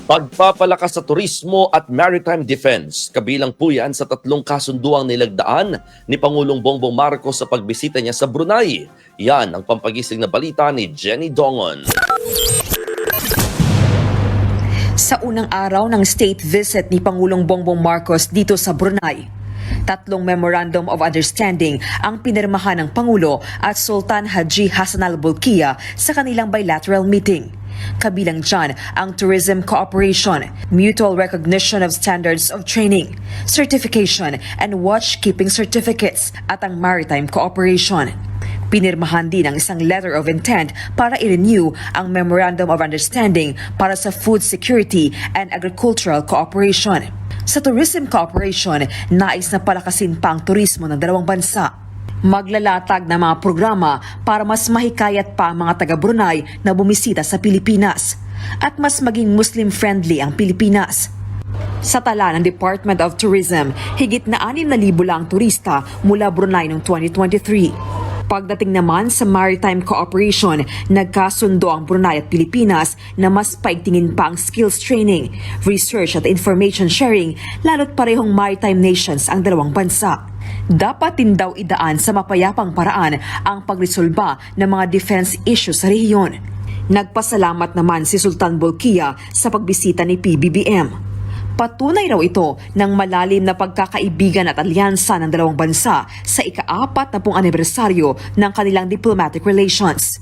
Pagpapalakas sa turismo at maritime defense, kabilang po yan sa 3 kasunduang nilagdaan ni Pangulong Bongbong Marcos sa pagbisita niya sa Brunei. Yan ang pampagising na balita ni Jenny Dongon. Sa unang araw ng state visit ni Pangulong Bongbong Marcos dito sa Brunei, 3 Memorandum of Understanding ang pinirmahan ng Pangulo at Sultan Haji Hassan Al Bolkiah sa kanilang bilateral meeting. Kabilang dyan ang tourism cooperation, mutual recognition of standards of training, certification and watchkeeping certificates at ang maritime cooperation. Pinirmahan din ang isang letter of intent para i-renew ang Memorandum of Understanding para sa food security and agricultural cooperation. Sa tourism cooperation, nais na palakasin pa ang turismo ng dalawang bansa. Maglalatag ng mga programa para mas mahikayat pa ang mga taga-Brunei na bumisita sa Pilipinas at mas maging Muslim-friendly ang Pilipinas. Sa tala ng Department of Tourism, higit na 6,000 lang turista mula Brunei noong 2023. Pagdating naman sa maritime cooperation, nagkasundo ang Brunei at Pilipinas na mas paigtingin pa ang skills training, research at information sharing, lalo't parehong maritime nations ang dalawang bansa. Dapat din daw idaan sa mapayapang paraan ang pagresolba ng mga defense issues sa rehiyon. Nagpasalamat naman si Sultan Bolkiah sa pagbisita ni PBBM. Patunay raw ito ng malalim na pagkakaibigan at alyansa ng dalawang bansa sa ika-40 anibersaryo ng kanilang diplomatic relations.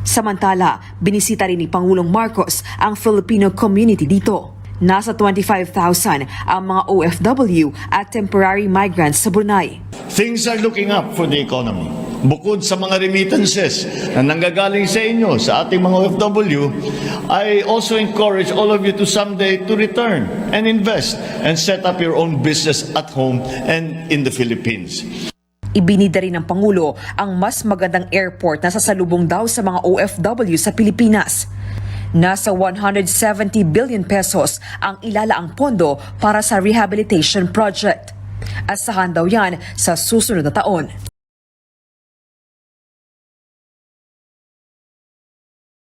Samantala, binisita rin ni Pangulong Marcos ang Filipino community dito. Nasa 25,000 ang mga OFW at temporary migrants sa Brunei. Things are looking up for the economy. Bukod sa mga remittances na nanggagaling sa inyo, sa ating mga OFW, I also encourage all of you to someday to return and invest and set up your own business at home and in the Philippines. Ibinida rin ng Pangulo ang mas magandang airport na sasalubong daw sa mga OFW sa Pilipinas. Nasa 170 billion pesos ang ilalaang pondo para sa rehabilitation project. Asahan daw yan sa susunod na taon.